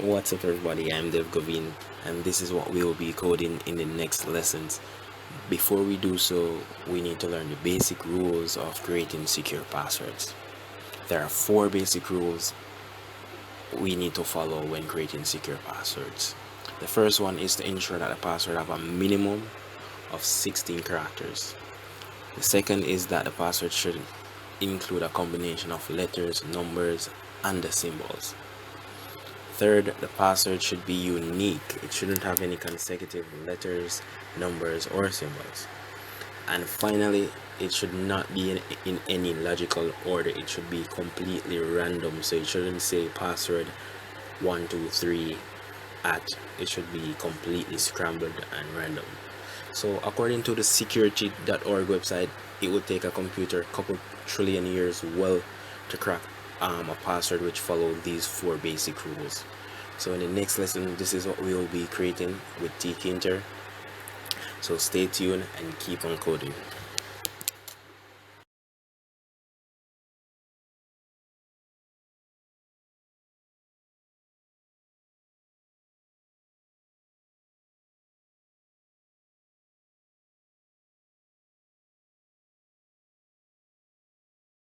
What's up everybody, I'm Dev Govine and this is what we will be coding in the next lessons. Before we do so, we need to learn the basic rules of creating secure passwords. There are 4 basic rules we need to follow when creating secure passwords. The first one is to ensure that the password have a minimum of 16 characters. The second is that the password should include a combination of letters, numbers, and the symbols. Third, the password should be unique. It shouldn't have any consecutive letters, numbers, or symbols. And finally, it should not be in any logical order. It should be completely random. So it shouldn't say password 123 at. It should be completely scrambled and random. So according to the security.org website, it would take a computer a couple trillion years well to crack a password which follow these 4 basic rules. So in the next lesson, this is what we will be creating with tkinter. So stay tuned and keep on coding.